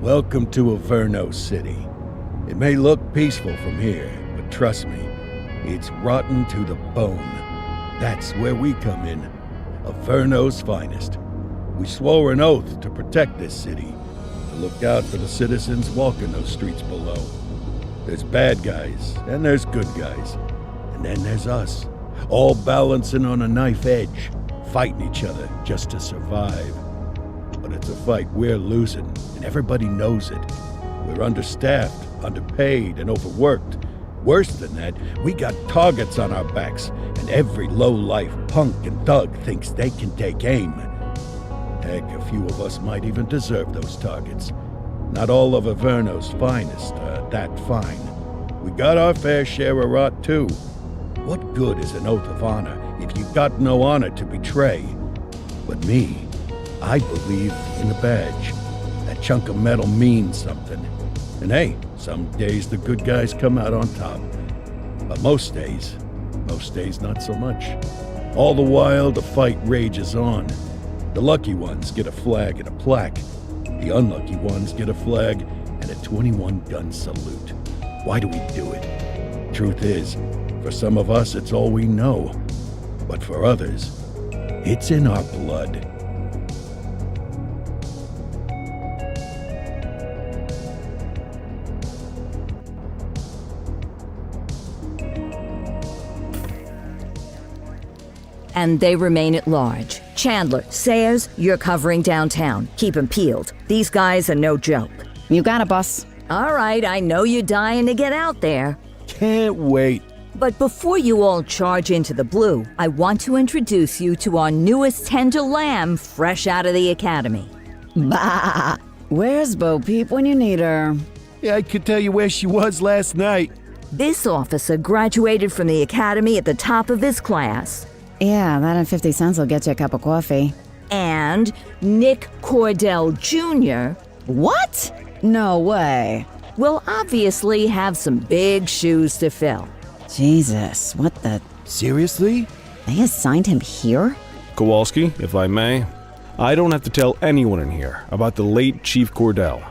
Welcome to Averno City. It may look peaceful from here, but trust me, it's rotten to the bone. That's where we come in. Averno's finest. We swore an oath to protect this city, to look out for the citizens walking those streets below. There's bad guys, and there's good guys. And then there's us, all balancing on a knife edge, fighting each other just to survive. But it's a fight we're losing, and everybody knows it. We're understaffed, underpaid, and overworked. Worse than that, we got targets on our backs, and every low-life punk and thug thinks they can take aim. Heck, a few of us might even deserve those targets. Not all of Averno's finest are that fine. We got our fair share of rot, too. What good is an oath of honor if you got no honor to betray? But me, I believe in the badge. That chunk of metal means something. And hey, some days the good guys come out on top. But most days not so much. All the while, the fight rages on. The lucky ones get a flag and a plaque. The unlucky ones get a flag and a 21-gun salute. Why do we do it? Truth is, for some of us, it's all we know. But for others, it's in our blood. And they remain at large. Chandler, Sayers, you're covering downtown. Keep 'em peeled. These guys are no joke. You got it, boss. All right, I know you're dying to get out there. Can't wait. But before you all charge into the blue, I want to introduce you to our newest tender lamb fresh out of the academy. Bah! Where's Bo Peep when you need her? Yeah, I could tell you where she was last night. This officer graduated from the academy at the top of his class. Yeah, that and 50 cents will get you a cup of coffee. And Nick Cordell Jr. What? No way. will obviously have some big shoes to fill. Jesus, what the... Seriously? They assigned him here? Kowalski, if I may, I don't have to tell anyone in here about the late Chief Cordell,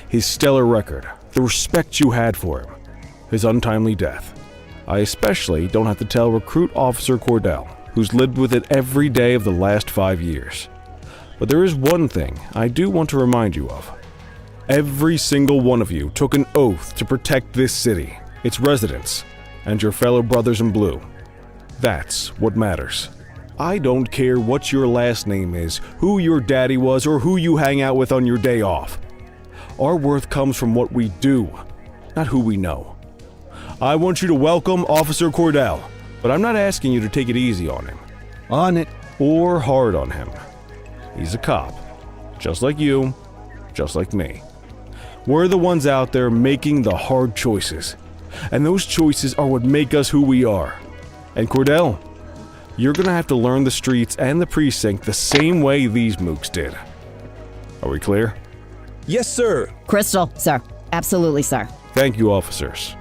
his stellar record, the respect you had for him, his untimely death. I especially don't have to tell Recruit Officer Cordell, who's lived with it every day of the last 5 years. But there is one thing I do want to remind you of. Every single one of you took an oath to protect this city, its residents, and your fellow brothers in blue. That's what matters. I don't care what your last name is, who your daddy was, or who you hang out with on your day off. Our worth comes from what we do, not who we know. I want you to welcome Officer Cordell, but I'm not asking you to take it easy on him. On it. Or hard on him. He's a cop, just like you, just like me. We're the ones out there making the hard choices, and those choices are what make us who we are. And Cordell, you're gonna have to learn the streets and the precinct the same way these mooks did. Are we clear? Yes, sir. Crystal, sir. Absolutely, sir. Thank you, officers.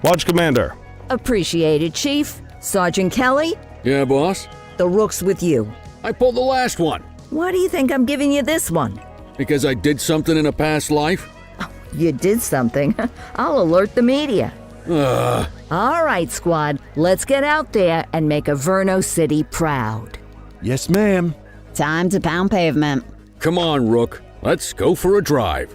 Lodge Commander. Appreciated, Chief. Sergeant Kelly, Yeah, boss? the rook's with you. I pulled the last one. Why do you think I'm giving you this one? Because I did something in a past life? You did something. I'll alert the media. All right, squad. Let's get out there and make Averno City proud. Yes, ma'am. Time to pound pavement. Come on, Rook. Let's go for a drive.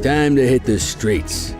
Time to hit the streets.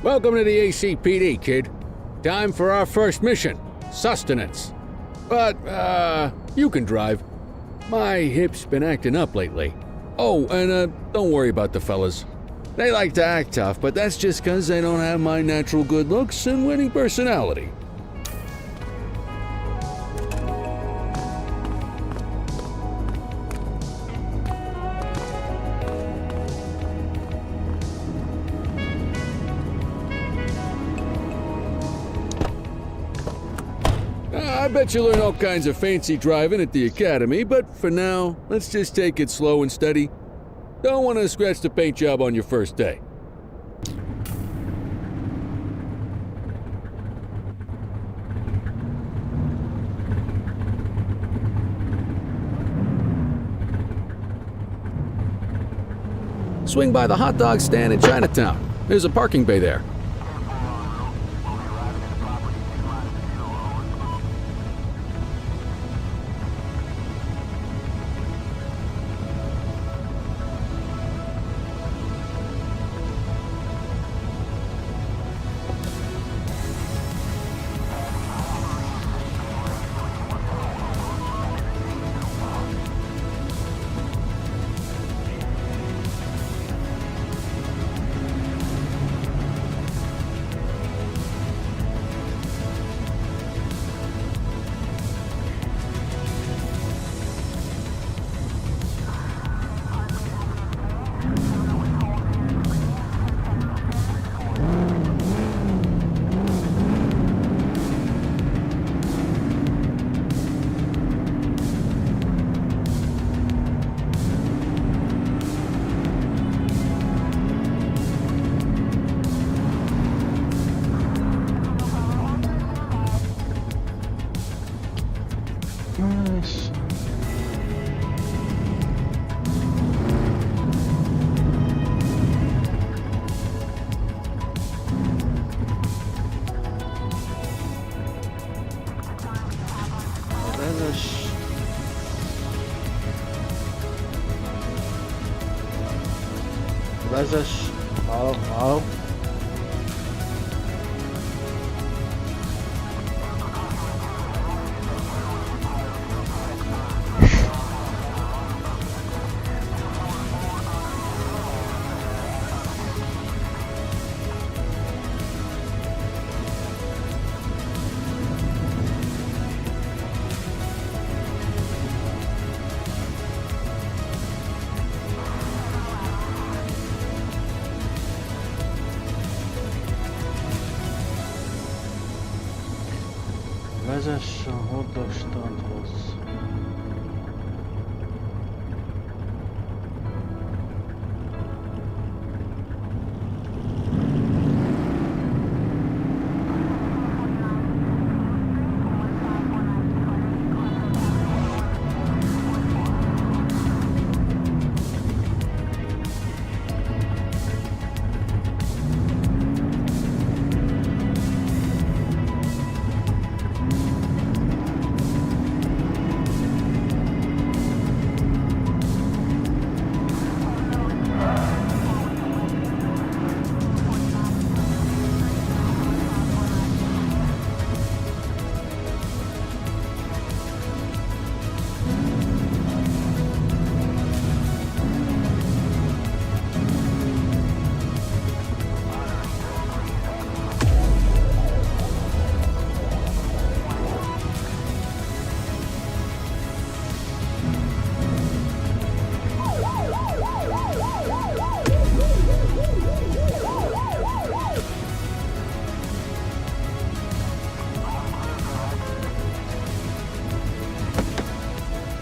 Welcome to the ACPD, kid. Time for our first mission, sustenance. But, you can drive. My hip's been acting up lately. Oh, and, don't worry about the fellas. They like to act tough, but that's just 'cause they don't have my natural good looks and winning personality. I bet you learn all kinds of fancy driving at the academy, but for now, let's just take it slow and steady. Don't want to scratch the paint job on your first day. Swing by the hot dog stand in Chinatown. There's a parking bay there. Nice. Rendőrös. Vezes. Ahol. Vezess a hordostandhoz.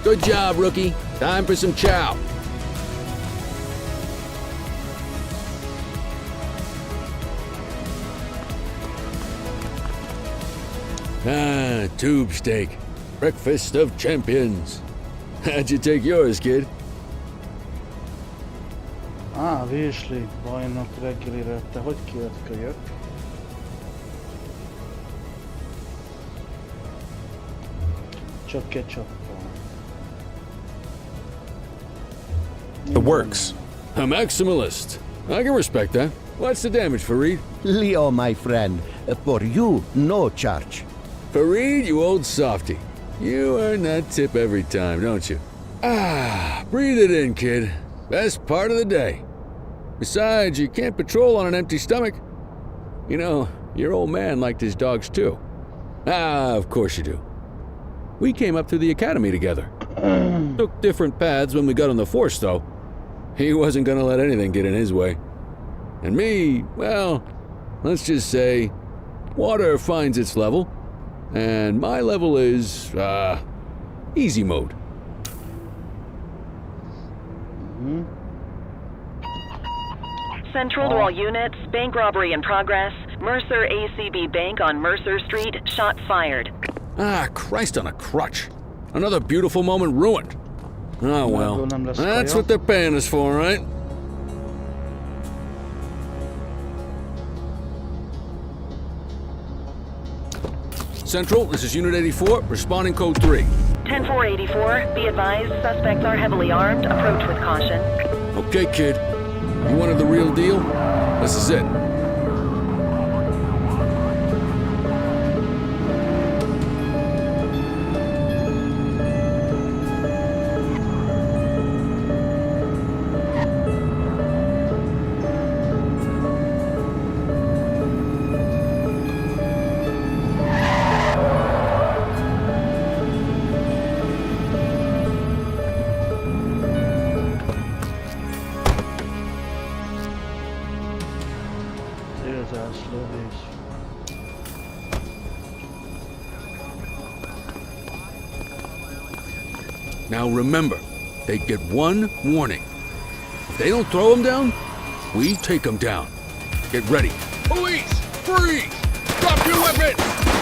Good job, rookie. Time for some chow. Ah, tube steak. Breakfast of champions. How'd you take yours, kid? Virsli bajnok reggelire. Te hogy kért kölyök? Csak ketchuppal. The works. A maximalist. I can respect that. What's the damage, Fareed? Leo, my friend, for you, no charge. Fareed, you old softy. You earn that tip every time, don't you? Ah, breathe it in, kid. Best part of the day. Besides, you can't patrol on an empty stomach. You know, your old man liked his dogs too. Ah, of course you do. We came up through the academy together. Took different paths when we got on the force, though. He wasn't gonna let anything get in his way. And me, well, let's just say, water finds its level, and my level is, easy mode. Central to all units, bank robbery in progress. Mercer ACB Bank on Mercer Street, shot fired. Ah, Christ on a crutch. Another beautiful moment ruined. Oh well, that's what they're paying us for, right? Central, this is Unit 84, responding code 3. 10-484, be advised, suspects are heavily armed, approach with caution. Okay, kid. You wanted the real deal? This is it. Now remember, they get one warning. If they don't throw them down, we take them down. Get ready. Police! Freeze! Drop your weapons!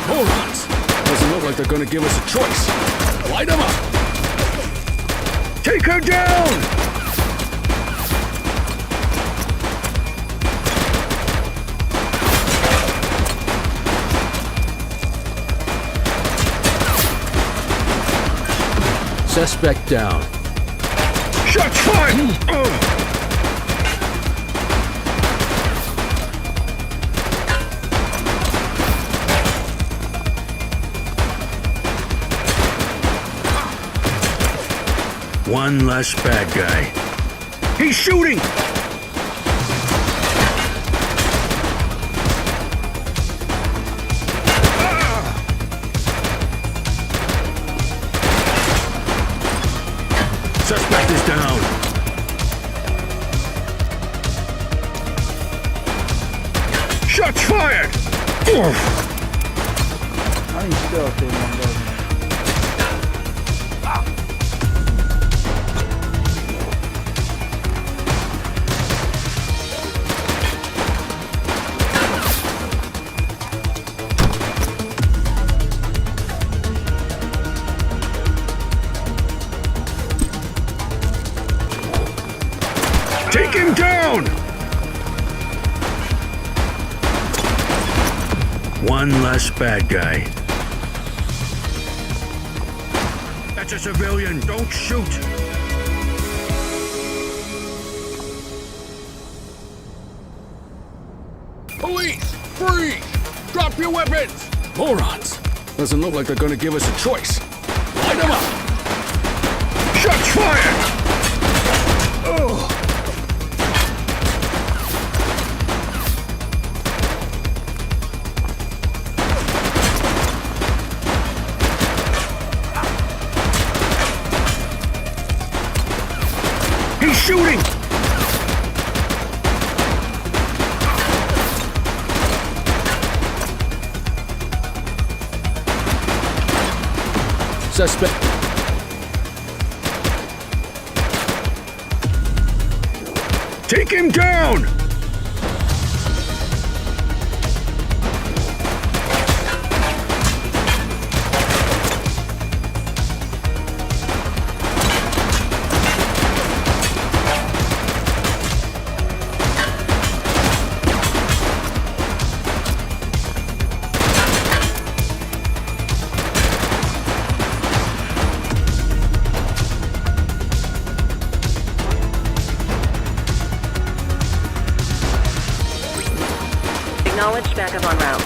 Morons! Doesn't look like they're gonna give us a choice. Light them up! Take her down! Suspect down. Shots fired! One less bad guy. He's shooting! Suspect is down. Shots fired! Annyi is történt mondani. Take him down! One less bad guy. That's a civilian. Don't shoot. Police! Freeze! Drop your weapons! Morons! Doesn't look like they're gonna give us a choice. Light them up! Shots fired! He's shooting! Suspect. Take him down! Acknowledged, backup en route.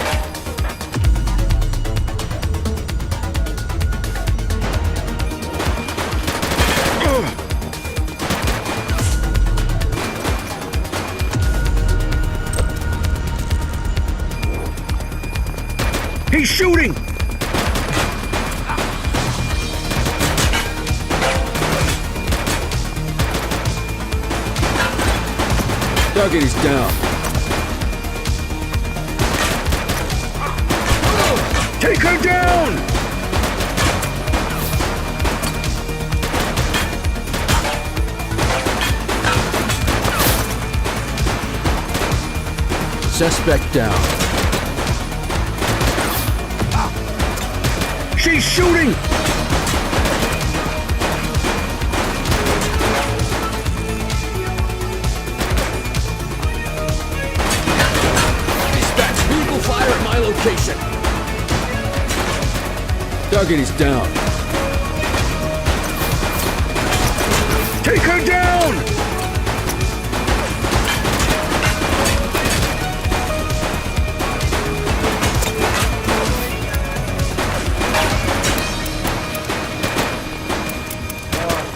He's shooting! Target is down. Take her down! Suspect down. She's shooting! Dispatch vehicle fire at my location. Target is down. Take her down!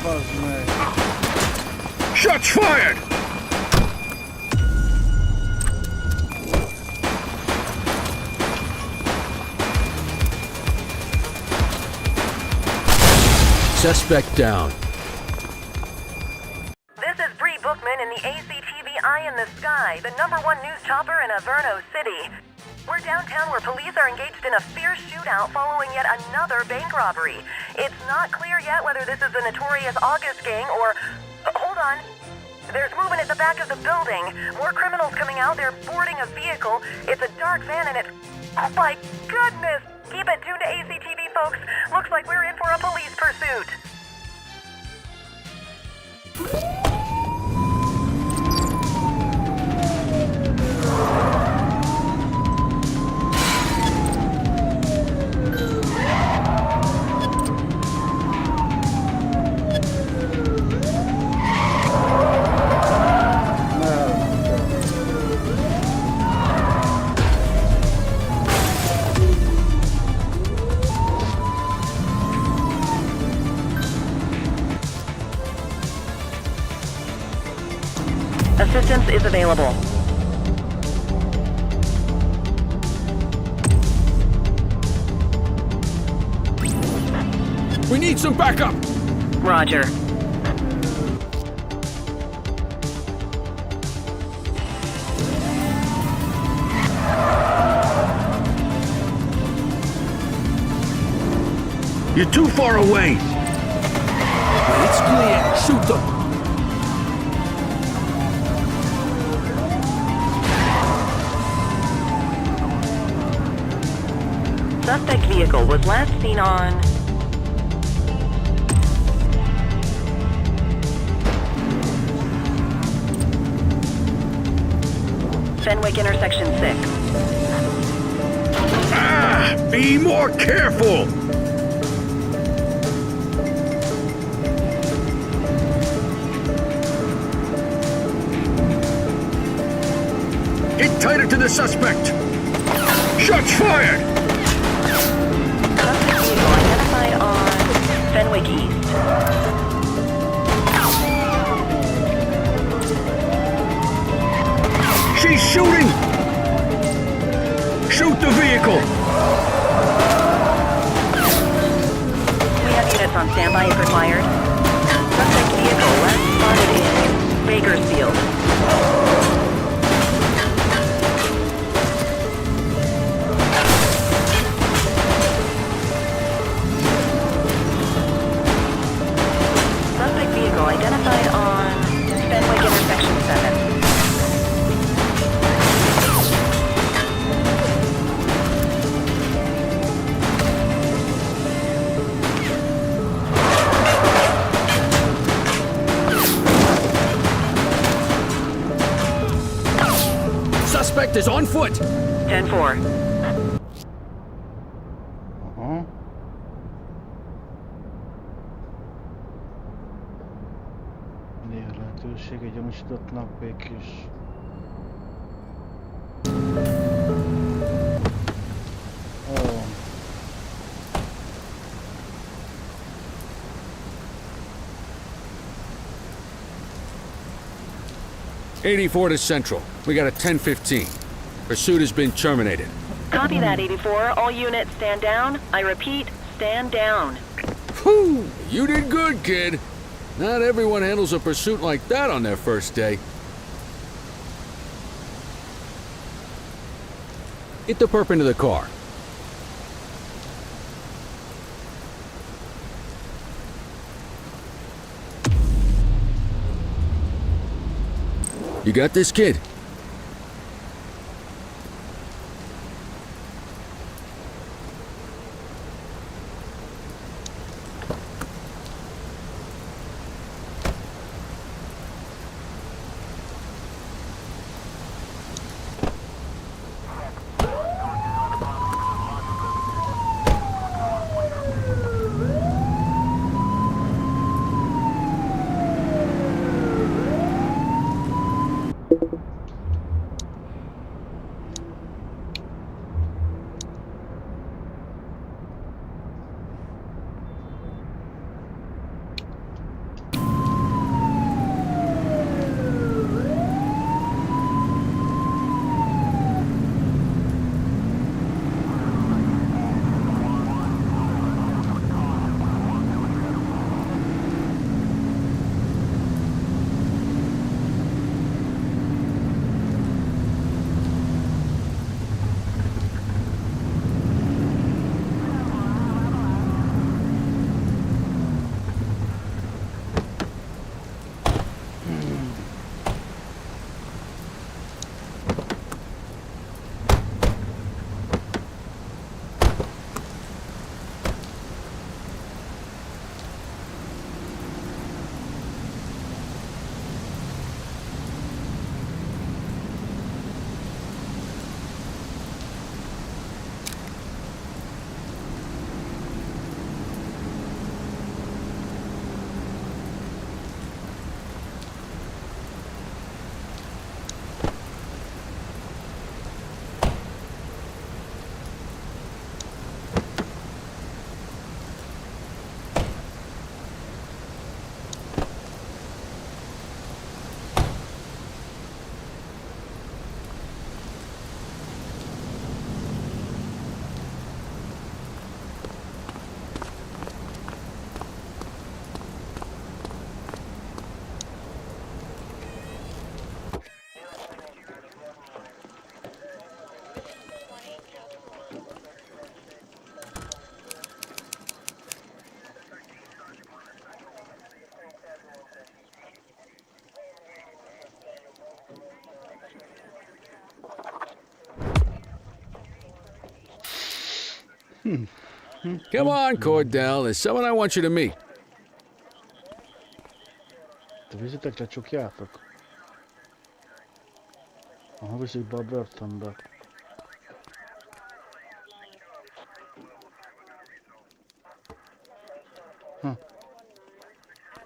Bazd meg. Shots fired! Suspect down. This is Bree Bookman in the ACTV Eye in the Sky, the #1 news chopper in Averno City. We're downtown where police are engaged in a fierce shootout following yet another bank robbery. It's not clear yet whether this is the notorious August gang or... hold on. There's movement at the back of the building. More criminals coming out. They're boarding a vehicle. It's a dark van and it's... oh my goodness! Keep it tuned to ACTV, folks. Looks like we're in for a police pursuit. Assistance is available. We need some backup! Roger. You're too far away. It's clear. Shoot them! Suspect vehicle was last seen on Fenwick intersection 6. Ah! Be more careful! Get tighter to the suspect! Shots fired! Suspect vehicle identified on Fenwick East. She's shooting! Shoot the vehicle! We have units on standby if required. Suspect vehicle last spotted in Bakersfield. Suspect vehicle identified on Fenwick intersection 7. Suspect is on foot! 10-4. Aha. Néha lehetőség egy gyanúsítottnak békés. Ó. 84 to Central. We got a 10-15. Pursuit has been terminated. Copy that, 84. All units stand down. I repeat, stand down. Whew! You did good, kid. Not everyone handles a pursuit like that on their first day. Get the perp into the car. You got this, kid? Come on, Cordell. There's someone I want you to meet. Te viszitek, lecsukjátok? Aha, viszik be a börtönbe.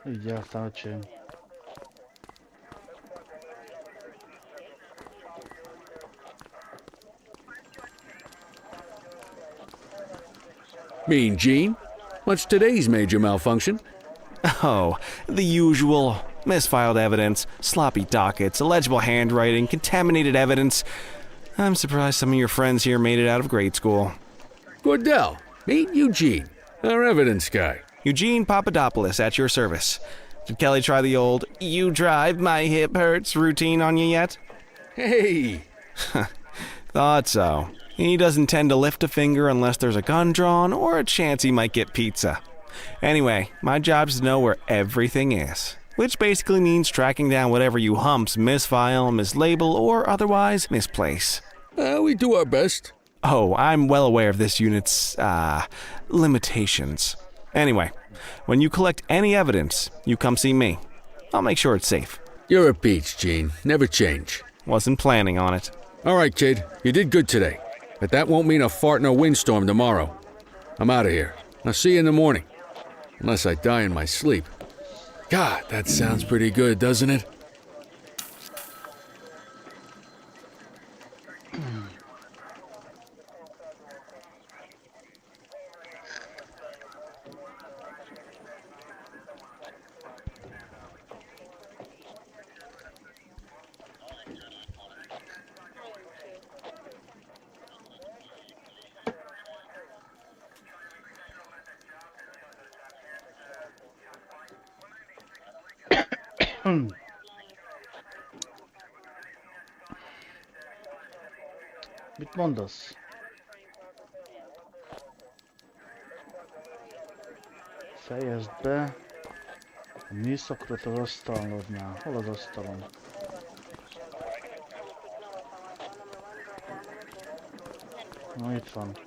Így jártál, öcsém. Mean Gene? What's today's major malfunction? Oh, the usual. Misfiled evidence, sloppy dockets, illegible handwriting, contaminated evidence. I'm surprised some of your friends here made it out of grade school. Cordell, meet Eugene, our evidence guy. Eugene Papadopoulos at your service. Did Kelly try the old, "you drive, my hip hurts" routine on you yet? Hey! Thought so. He doesn't tend to lift a finger unless there's a gun drawn or a chance he might get pizza. Anyway, my job's to know where everything is, which basically means tracking down whatever you humps misfile, mislabel, or otherwise misplace. We do our best. Oh, I'm well aware of this unit's, limitations. Anyway, when you collect any evidence, you come see me. I'll make sure it's safe. You're a peach, Gene. Never change. Wasn't planning on it. All right, kid. You did good today. But that won't mean a fart in a windstorm tomorrow. I'm out of here. I'll see you in the morning. Unless I die in my sleep. God, that sounds pretty good, doesn't it? Mit mondasz? Fejezd be a műszakrot az asztalodnál. Hol az asztalon? Na, itt van.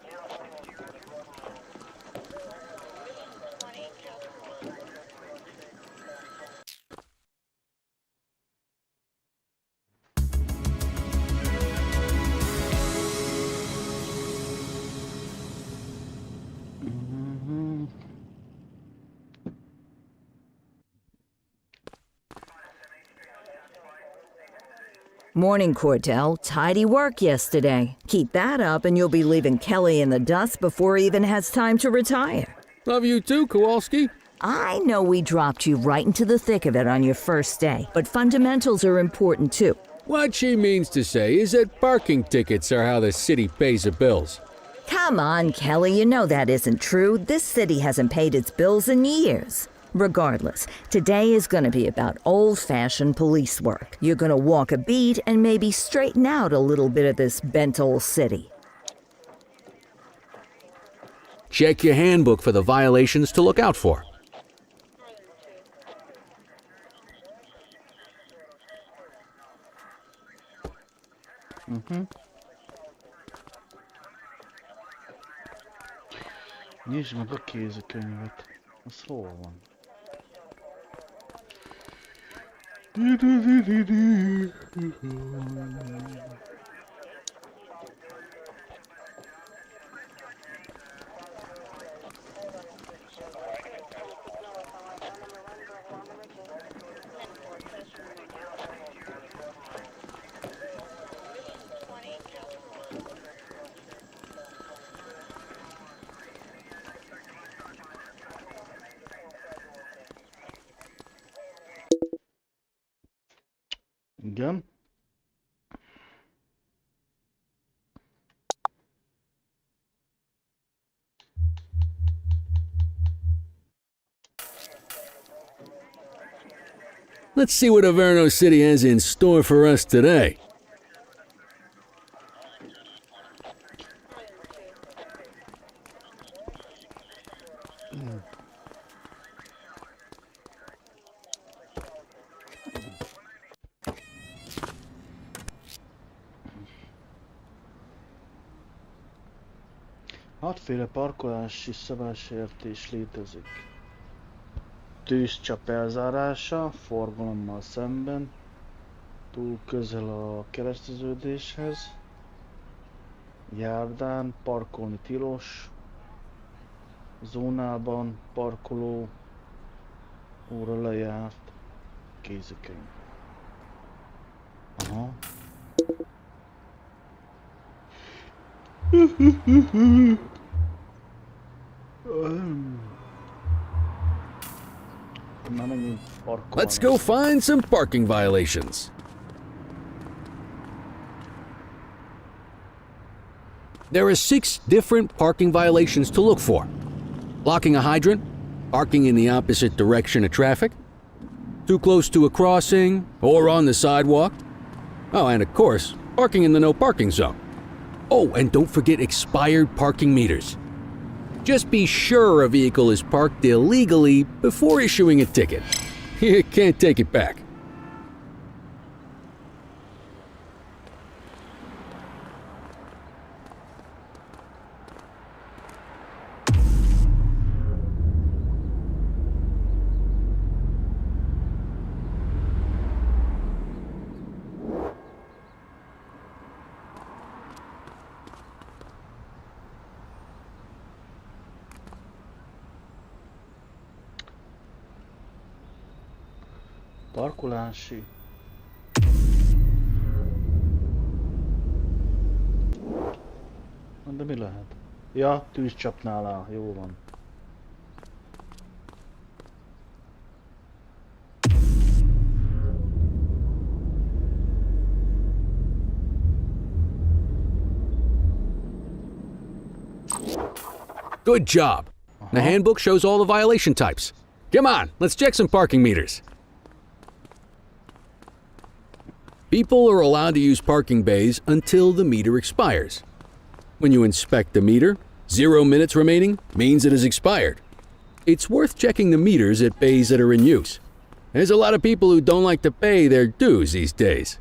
Morning, Cordell. Tidy work yesterday. Keep that up and you'll be leaving Kelly in the dust before he even has time to retire. Love you too, Kowalski. I know we dropped you right into the thick of it on your first day, but fundamentals are important too. What she means to say is that parking tickets are how the city pays the bills. Come on, Kelly, you know that isn't true. This city hasn't paid its bills in years. Regardless, today is going to be about old-fashioned police work. You're going to walk a beat and maybe straighten out a little bit of this bent old city. Check your handbook for the violations to look out for. Nyisd meg a kézikönyvet. Az hol van? Igen. Let's see what Averno City has in store for us today. Hatféle parkolási szabálysértés létezik. Tűzcsap elzárása, forgalommal szemben, túl közel a kereszteződéshez, járdán, parkolni tilos, zónában, parkoló, óra lejárt, kézikönyv. Aha. Let's go find some parking violations. There are 6 different parking violations to look for. Blocking a hydrant, parking in the opposite direction of traffic, too close to a crossing or on the sidewalk. Oh, and of course, parking in the no parking zone. Oh, and don't forget expired parking meters. Just be sure a vehicle is parked illegally before issuing a ticket. You can't take it back. Parkolási. De mi lehet? Ja, tűzcsapnál áll, jó van. Good job. The handbook shows all the violation types. Come on, let's check some parking meters. People are allowed to use parking bays until the meter expires. When you inspect the meter, 0 minutes remaining means it has expired. It's worth checking the meters at bays that are in use. There's a lot of people who don't like to pay their dues these days.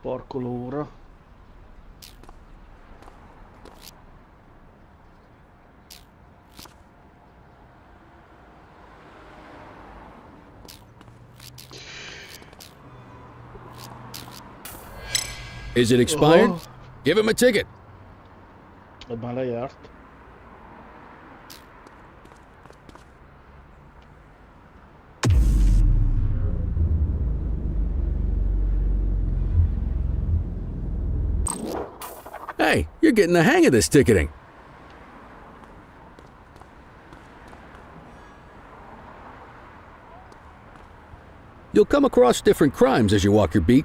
Parkolóra. Is it expired? Give him a ticket. Már lejárt. Hey, you're getting the hang of this ticketing. You'll come across different crimes as you walk your beat.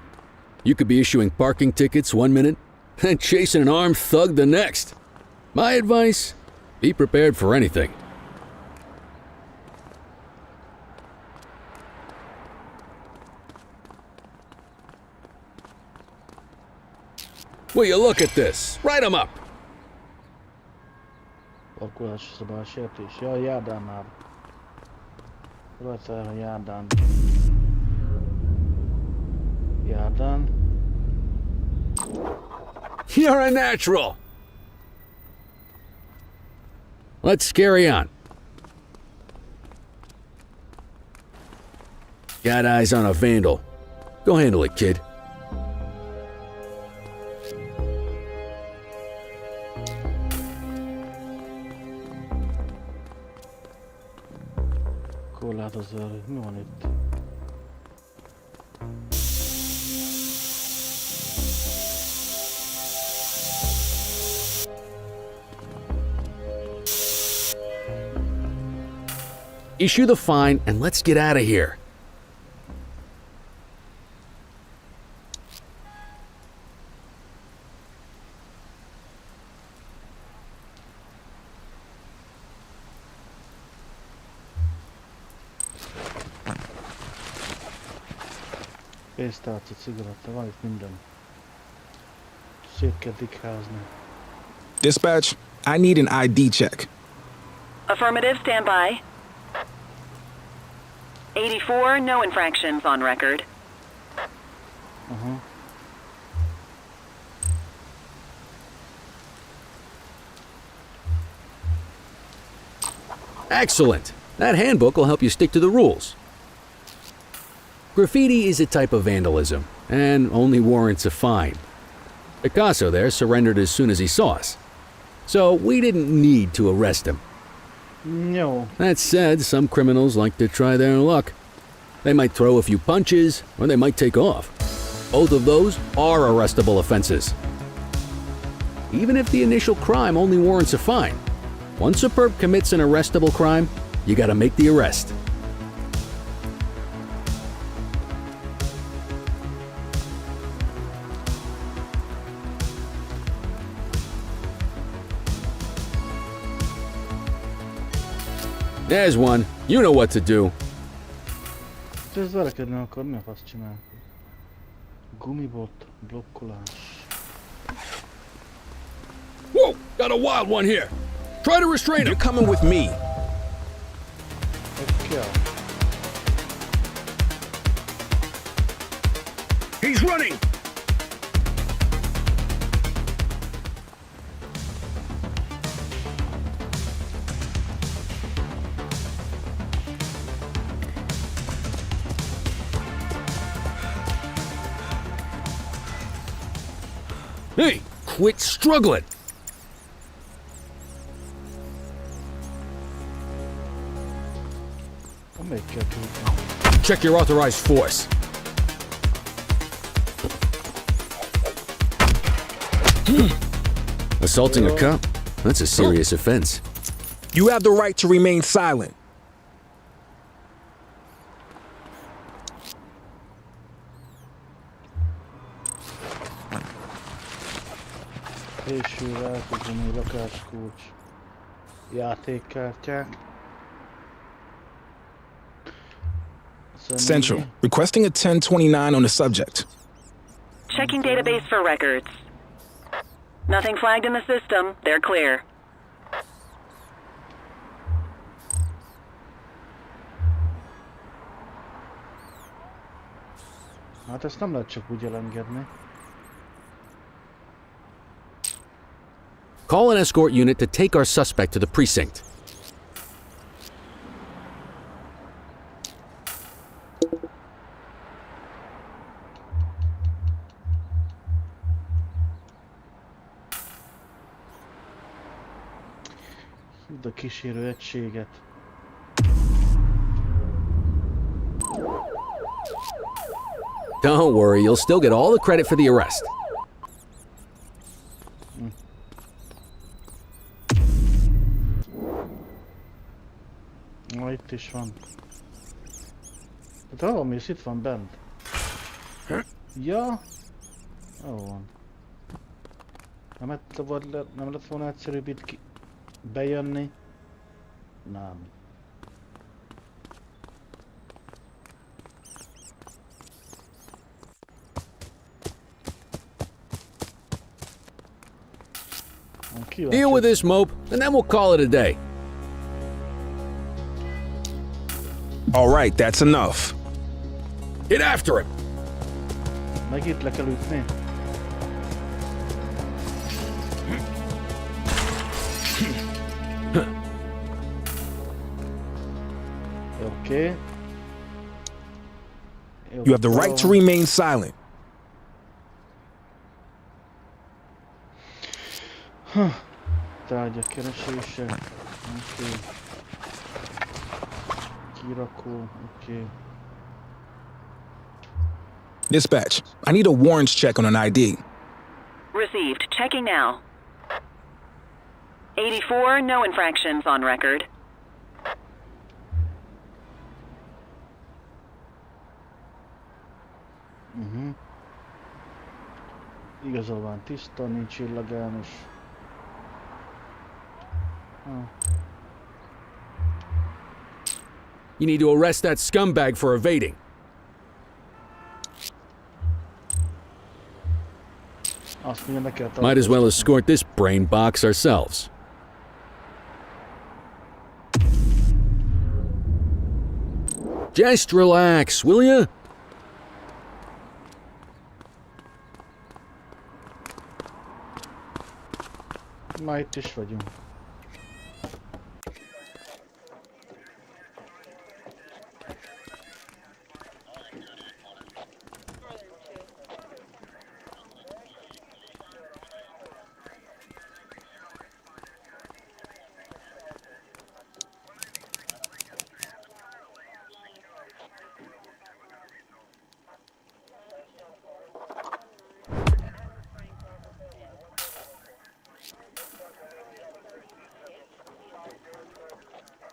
You could be issuing parking tickets 1 minute and chasing an armed thug the next. My advice, be prepared for anything. Will you look at this? Write 'em up. Parkolási szabálysértés. Ja, a járdánál. Rajta el a járdán. Járdán. You're a natural. Let's carry on. Got eyes on a vandal. Go handle it, kid. Korlátozó, mi van itt? Issue the fine and let's get out of here. Pénztárca, cigaretta, van itt minden. Szét kell dikházni. Dispatch, I need an ID check. Affirmative, stand by. 84, no infractions on record. Excellent! That handbook will help you stick to the rules. Graffiti is a type of vandalism, and only warrants a fine. Picasso there surrendered as soon as he saw us, so we didn't need to arrest him. Jó. That said, some criminals like to try their luck. They might throw a few punches, or they might take off. Both of those are arrestable offenses. Even if the initial crime only warrants a fine, once a perp commits an arrestable crime, you gotta make the arrest. There's one. You know what to do. Ha ez verekedni akar, mi a fasz csinál? Gumibot, blokkolás. Whoa! Got a wild one here. Try to restrain him. You're coming with me. Hogy kell? He's running. Hey, quit struggling. I'll make you. Check your authorized force. Assaulting a cop? That's a serious offense. You have the right to remain silent. Késő változói lakáskulcs. Játékkártyák. Central, requesting a 1029 on the subject. Checking database for records. Nothing flagged in the system. They're clear. Hát ezt nem lehet csak úgy elengedni. Call an escort unit to take our suspect to the precinct. Hívd a kísérő egységet. Don't worry, you'll still get all the credit for the arrest. Na, itt is van. Hát hol mész? Itt van bent. Ja. Ó, van. Nem lett volna egyszerűbb itt bejönni? Nem. Deal with this mope, and then we'll call it a day. All right, that's enough. Get after him! Meg itt le kell ütni. Okay. You have the right to remain silent. Tárgyak keresése. Okay. Kirakó. Okay. Dispatch, I need a warrants check on an ID. Received. Checking now. 84, no infractions on record. Igazolvány tiszta, nincs illegális. You need to arrest that scumbag for evading. Azt mondja, ne kell Might as well escort this brain box ourselves. Just relax, will ya? Már itt is vagyunk.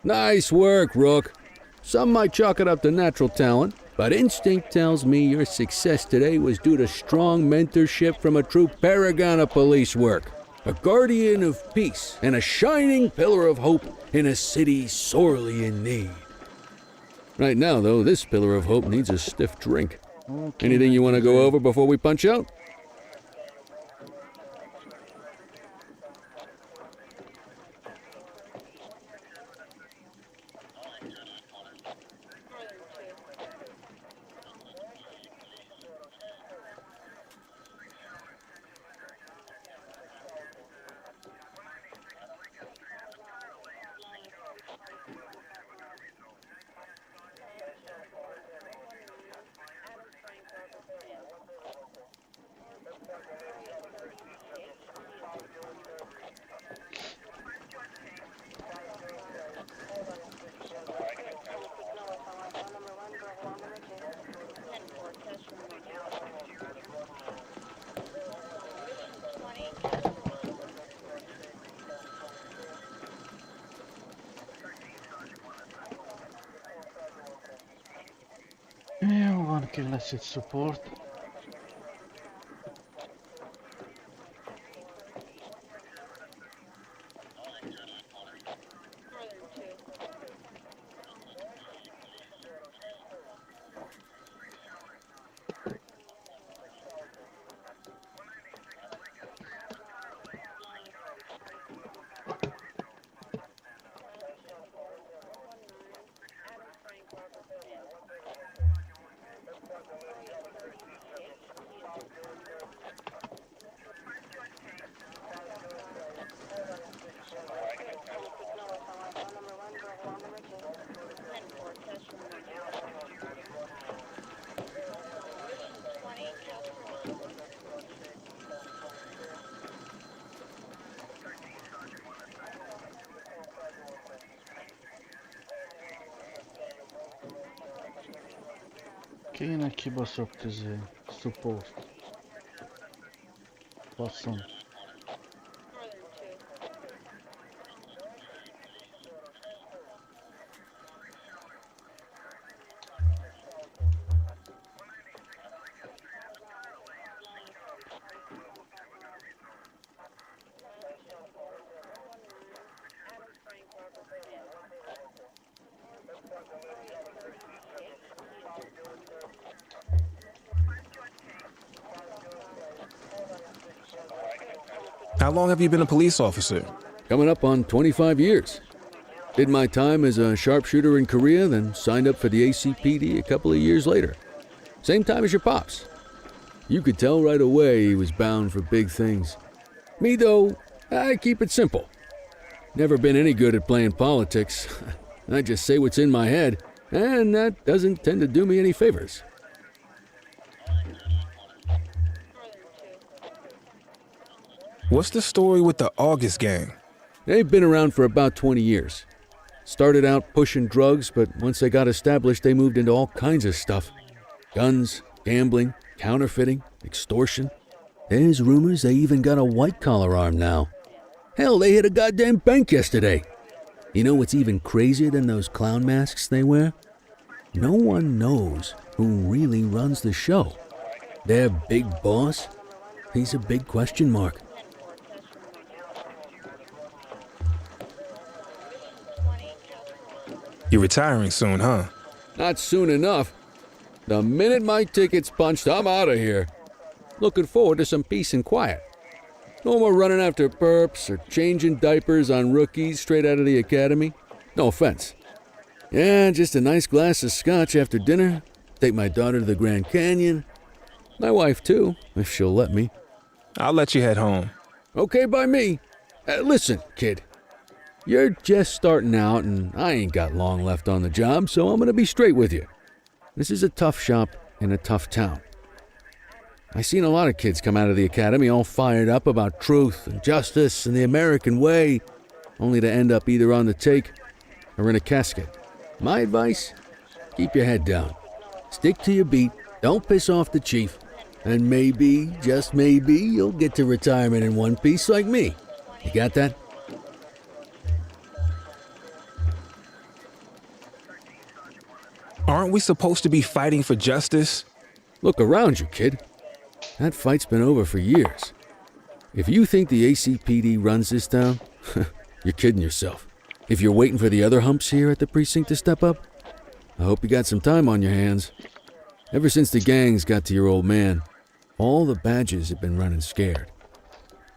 Nice work, Rook. Some might chalk it up to natural talent, but instinct tells me your success today was due to strong mentorship from a true paragon of police work. A guardian of peace and a shining pillar of hope in a city sorely in need. Right now, though, this pillar of hope needs a stiff drink. Anything you want to go over before we punch out? Jó van, kell lesz egy support. Kéne kibaszott support. Faszom. How long have you been a police officer? Coming up on 25 years. Did my time as a sharpshooter in Korea, then signed up for the ACPD a couple of years later. Same time as your pops. You could tell right away he was bound for big things. Me, though, I keep it simple. Never been any good at playing politics. I just say what's in my head, and that doesn't tend to do me any favors. What's the story with the August gang? They've been around for about 20 years. Started out pushing drugs, but once they got established, they moved into all kinds of stuff. Guns, gambling, counterfeiting, extortion. There's rumors they even got a white-collar arm now. Hell, they hit a goddamn bank yesterday. You know what's even crazier than those clown masks they wear? No one knows who really runs the show. Their big boss? He's a big question mark. You're retiring soon, huh? Not soon enough. The minute my ticket's punched, I'm out of here. Looking forward to some peace and quiet. No more running after perps or changing diapers on rookies straight out of the academy. No offense. Yeah, just a nice glass of scotch after dinner. Take my daughter to the Grand Canyon. My wife, too, if she'll let me. I'll let you head home. Okay by me. Listen, kid. You're just starting out, and I ain't got long left on the job, so I'm gonna be straight with you. This is a tough shop in a tough town. I seen a lot of kids come out of the academy all fired up about truth and justice and the American way, only to end up either on the take or in a casket. My advice? Keep your head down. Stick to your beat, don't piss off the chief, and maybe, just maybe, you'll get to retirement in one piece like me. You got that? Aren't we supposed to be fighting for justice? Look around you, kid. That fight's been over for years. If you think the ACPD runs this town, you're kidding yourself. If you're waiting for the other humps here at the precinct to step up, I hope you got some time on your hands. Ever since the gangs got to your old man, all the badges have been running scared.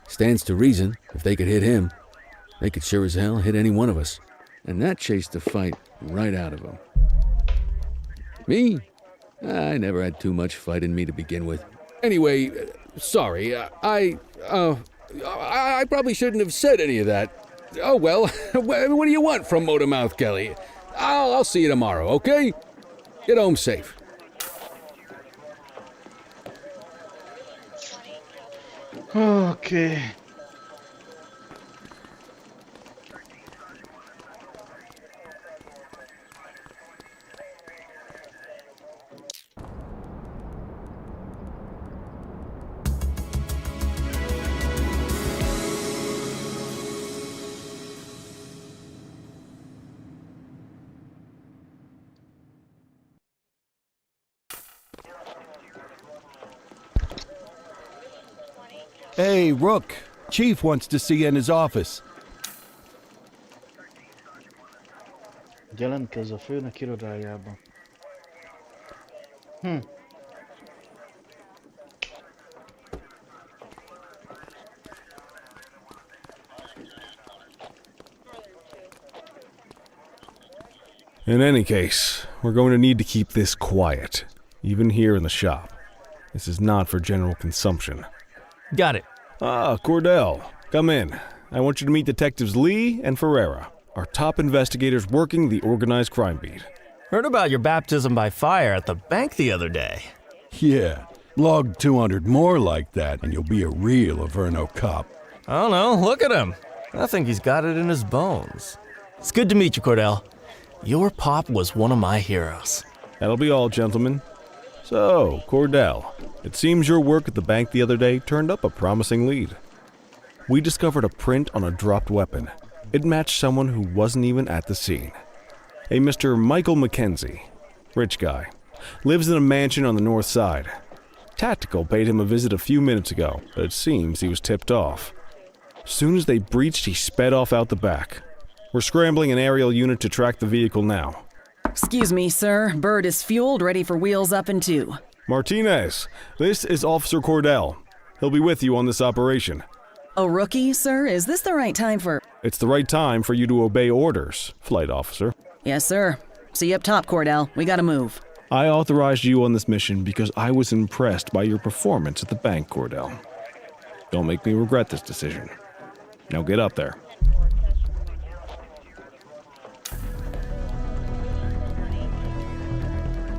Stands to reason, if they could hit him, they could sure as hell hit any one of us. And that chased the fight right out of him. Me? I never had too much fight in me to begin with. Anyway, sorry, I probably shouldn't have said any of that. Oh well, what do you want from Motormouth Kelly? I'll see you tomorrow, okay? Get home safe. Okay. Hey, Rook. Chief wants to see you in his office. Jelentkezz a főnök irodájába. In any case, we're going to need to keep this quiet, even here in the shop. This is not for general consumption. Got it. Ah, Cordell, come in. I want you to meet Detectives Lee and Ferreira, our top investigators working the organized crime beat. Heard about your baptism by fire at the bank the other day. Yeah, log 200 more like that and you'll be a real Averno cop. I don't know, look at him. I think he's got it in his bones. It's good to meet you, Cordell. Your pop was one of my heroes. That'll be all, gentlemen. So, Cordell, it seems your work at the bank the other day turned up a promising lead. We discovered a print on a dropped weapon. It matched someone who wasn't even at the scene. A Mr. Michael Mackenzie, rich guy, lives in a mansion on the north side. Tactical paid him a visit a few minutes ago, but it seems he was tipped off. Soon as they breached, he sped off out the back. We're scrambling an aerial unit to track the vehicle now. Excuse me, sir. Bird is fueled, ready for wheels up in 2. Martinez, this is Officer Cordell. He'll be with you on this operation. A rookie, sir? Is this the right time for... It's the right time for you to obey orders, Flight Officer. Yes, sir. See you up top, Cordell. We gotta move. I authorized you on this mission because I was impressed by your performance at the bank, Cordell. Don't make me regret this decision. Now get up there.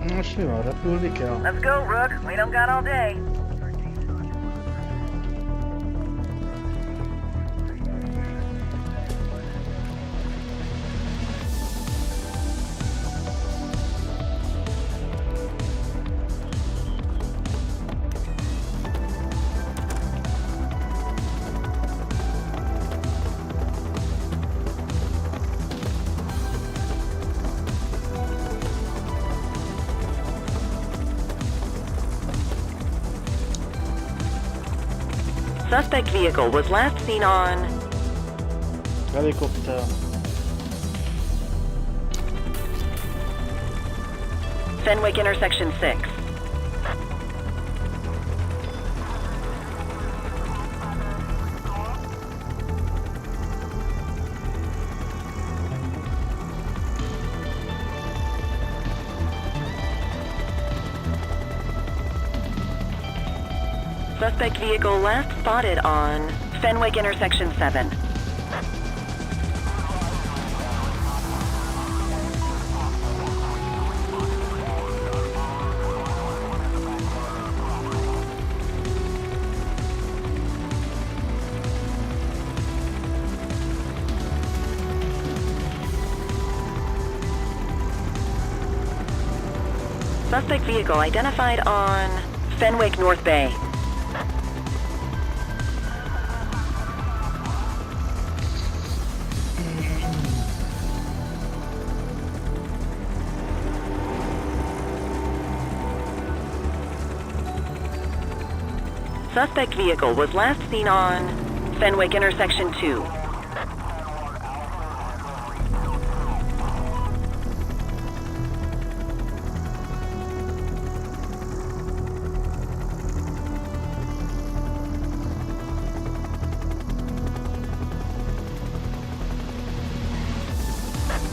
Most mi van, repülni kell? Let's go, Rook. We don't got all day. Suspect vehicle was last seen on... Helikopter. Fenwick intersection 6. Suspect vehicle last spotted on Fenwick intersection 7. Suspect vehicle identified on Fenwick North Bay. Suspect vehicle was last seen on Fenwick intersection 2.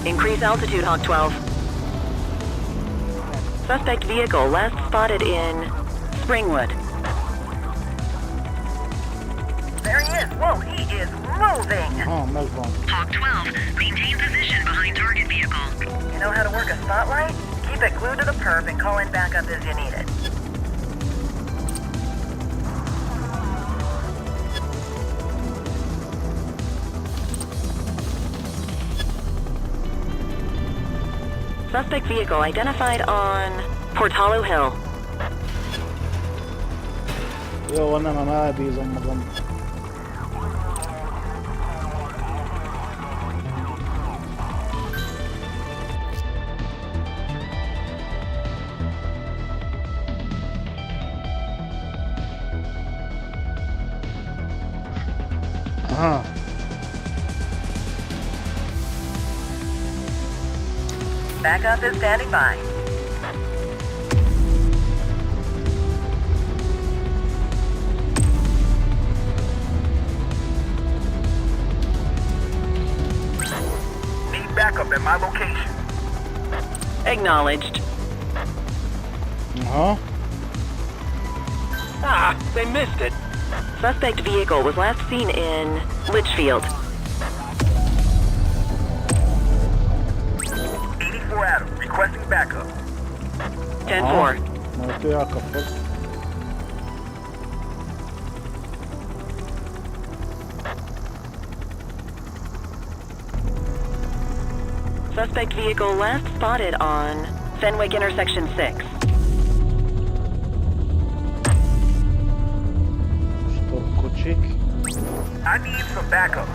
Increase altitude, Hawk 12. Suspect vehicle last spotted in Springwood. There he is. Whoa, he is moving. Oh, megvan. Hawk 12, maintain position behind target vehicle. You know how to work a spotlight? Keep it glued to the perp and call in backup as you need it. Suspect vehicle identified on Portalo Hill. Jó, nem elbízom magam. Aha. Backup is standing by. Need backup at my location. Acknowledged. Aha. Ah, they missed it. Suspect vehicle was last seen in Litchfield. 84 Adam, requesting backup. 10-4. Majd ő elkapod. Suspect vehicle last spotted on Fenwick intersection 6. Stop kocsik. I need some backup.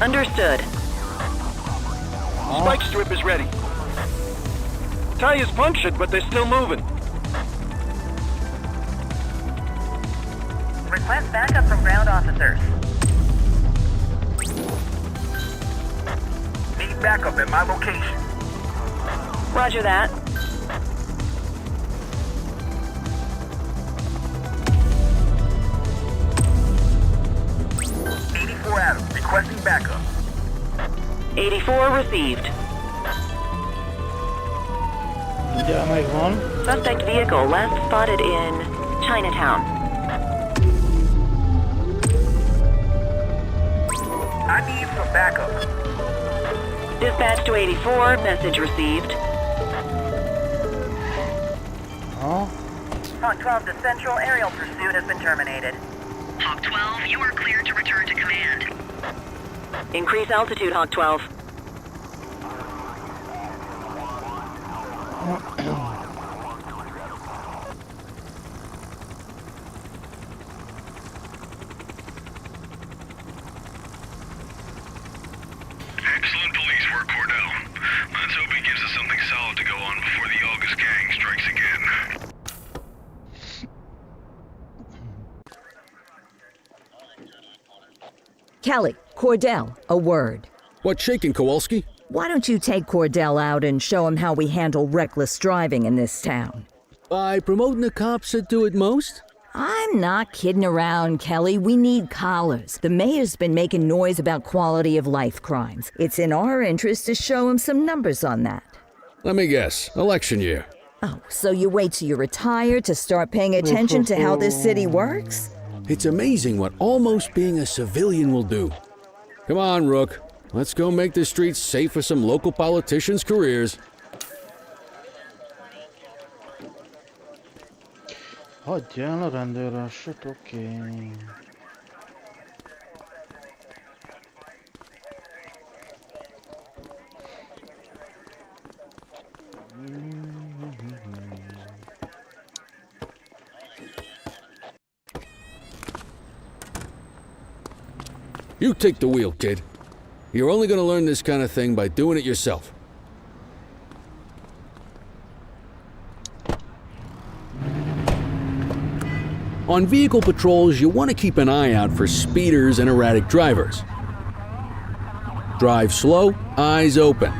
Understood. Spike strip is ready. Tire's punctured, but they're still moving. Request backup from ground officers. Need backup at my location. Roger that. Adam, requesting backup. 84 received. Ugye megvan. Suspect vehicle last spotted in Chinatown. I need some backup. Dispatch to 84, message received. Huh? Hawk 12 to Central, aerial pursuit has been terminated. Hawk 12, you are cleared to return to command. Increase altitude, Hawk 12. Excellent police work, Cordell. Let's hope he gives us something solid to go on before the August gang strikes again. Kelly, Cordell, a word. What's shaking, Kowalski? Why don't you take Cordell out and show him how we handle reckless driving in this town? By promoting the cops that do it most? I'm not kidding around, Kelly. We need collars. The mayor's been making noise about quality of life crimes. It's in our interest to show him some numbers on that. Let me guess. Election year. Oh, so you wait till you retire to start paying attention to how this city works? It's amazing what almost being a civilian will do. Come on, Rook. Let's go make the streets safe for some local politicians' careers. Hagyja el a rendőröset, oké. You take the wheel, kid. You're only gonna learn this kind of thing by doing it yourself. On vehicle patrols, you want to keep an eye out for speeders and erratic drivers. Drive slow, eyes open.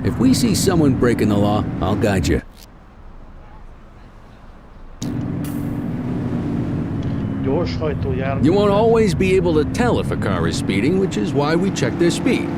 If we see someone breaking the law, I'll guide you. You won't always be able to tell if a car is speeding, which is why we check their speed.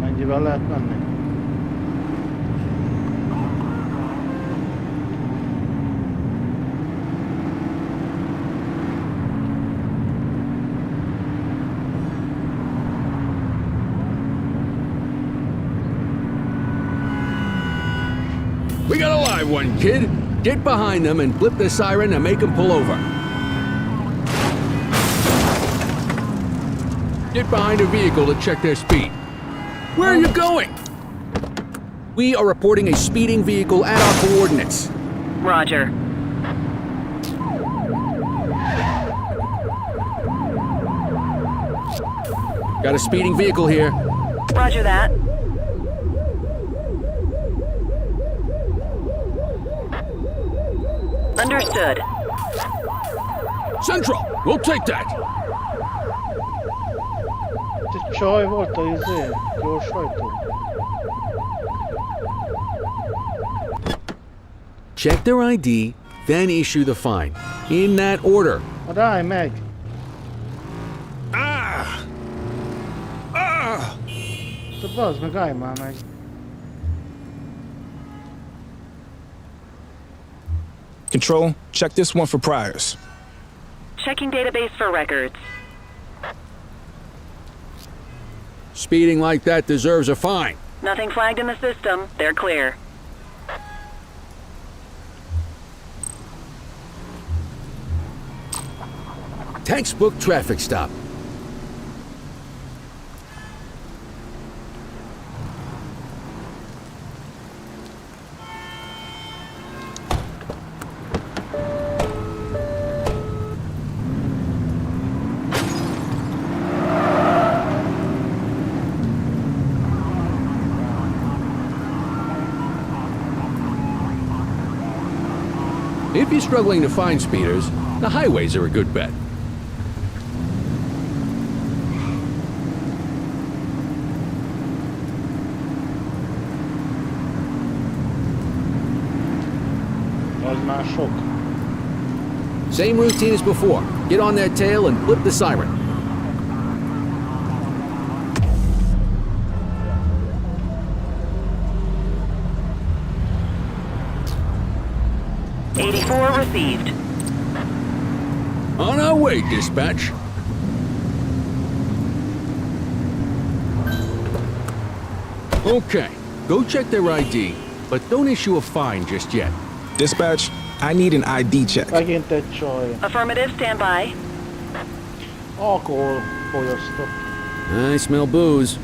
Mennyivel lehet menni? We got a live one, kid. Get behind them and flip the siren and make them pull over. Get behind a vehicle to check their speed. Where are you going? We are reporting a speeding vehicle at our coordinates. Roger. Got a speeding vehicle here. Roger that. Understood. Central, we'll take that. Egy csaj volt a gyors hajtó. Check their ID, then issue the fine. In that order. Hát állj meg! Te bazd meg, állj már meg! Control, check this one for priors. Checking database for records. Speeding like that deserves a fine. Nothing flagged in the system. They're clear. Textbook traffic stop. If you're struggling to find speeders, the highways are a good bet. Az már sok. Same routine as before. Get on their tail and flip the siren. Received. On our way, dispatch. Okay, go check their ID, but don't issue a fine just yet. Dispatch, I need an ID check. Megint egy csaj. Affirmative, stand by. Alkohol fogyasztott. I smell booze.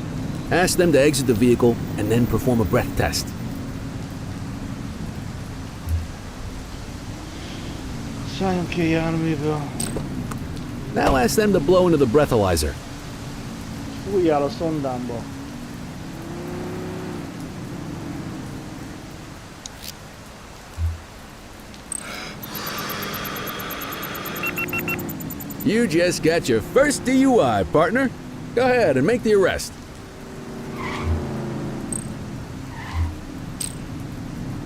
Ask them to exit the vehicle and then perform a breath test. Szálljunk ki a járműből. Now ask them to blow into the breathalyzer. Fújjál a szondámba. You just got your first DUI, partner. Go ahead and make the arrest.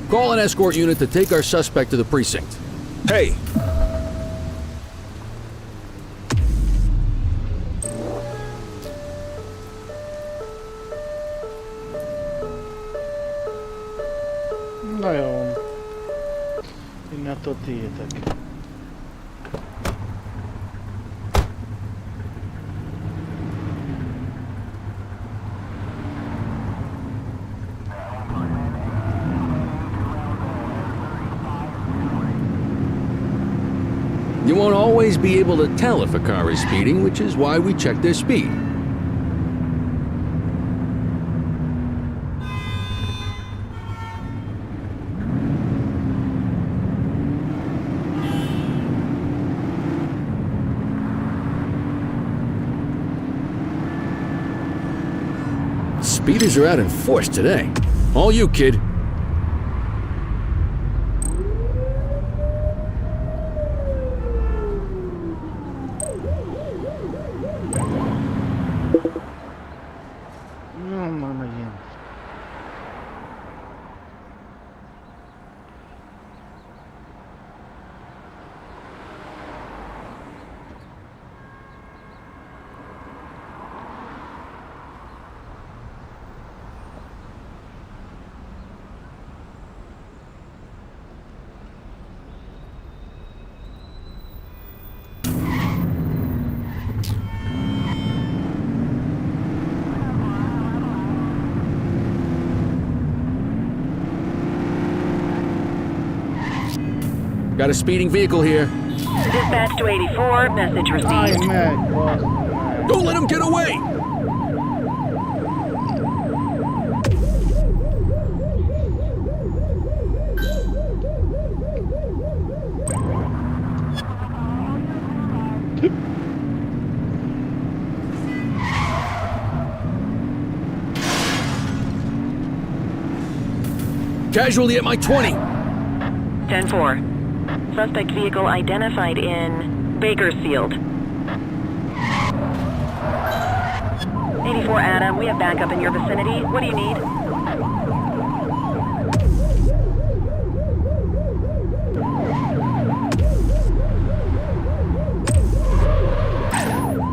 Call an escort unit to take our suspect to the precinct. Hey! Na jó. Innentől tiétek. You won't always be able to tell if a car is speeding, which is why we check their speed. speeders are out in force today. All you, kid. Got a speeding vehicle here. Dispatch to 84, message received. Don't let him get away! Casualty at my 20. 10-4. Suspect vehicle identified in Bakersfield. 84 Adam, we have backup in your vicinity. What do you need?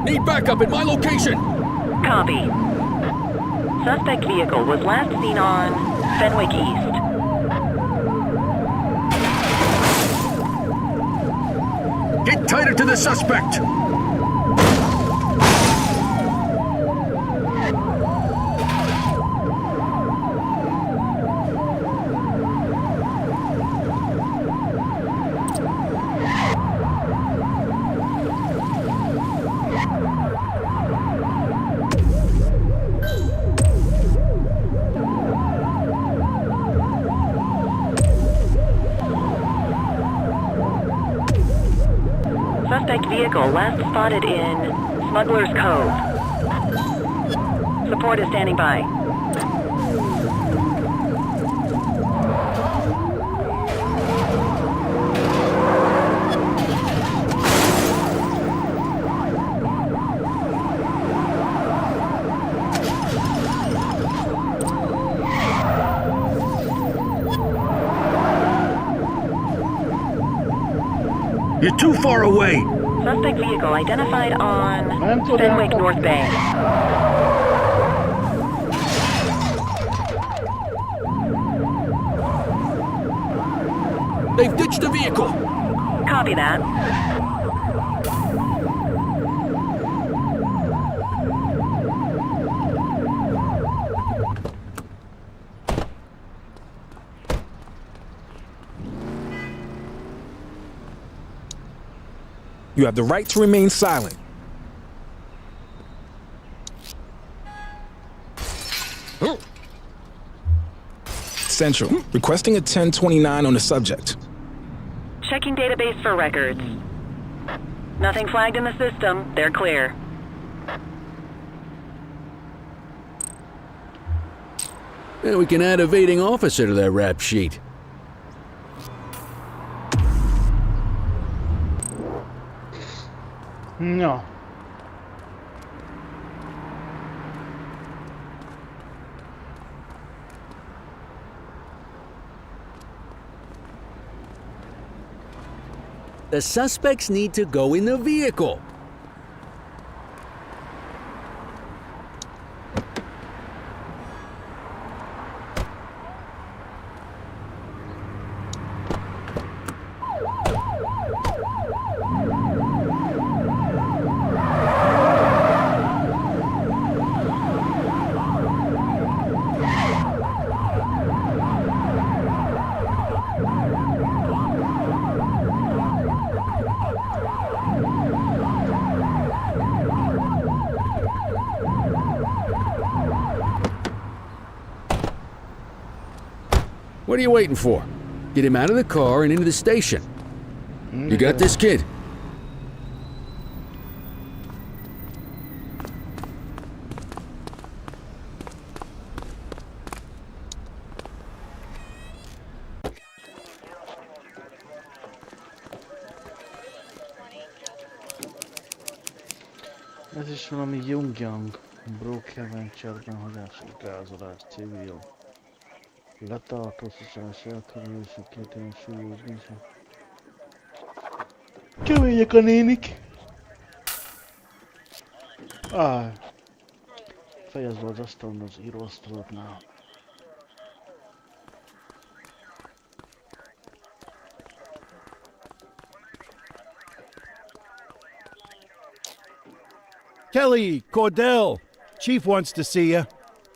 Need backup at my location. Copy. Suspect vehicle was last seen on Fenwick East. Get tighter to the suspect! Suspect vehicle last spotted in Smuggler's Cove. Support is standing by. You're too far away! Suspect vehicle identified on Fenwick North Bay. They've ditched the vehicle! Copy that. You have the right to remain silent. Central, requesting a 1029 on the subject. Checking database for records. Nothing flagged in the system. They're clear. Yeah, we can add evading officer to that rap sheet. No. The suspects need to go in the vehicle. What are you waiting for? Get him out of the car and into the station. You got this, kid? Ez is valami Jungyang. Brookhaven cserben hagyások, gázolás, civil. Letartóztatás, elkerülésük, két olyan súlyos bűnös. Kemények a nénik! Fejezd be az asztalon az íróasztalodnál. Kelly, Cordell, Chief wants to see you.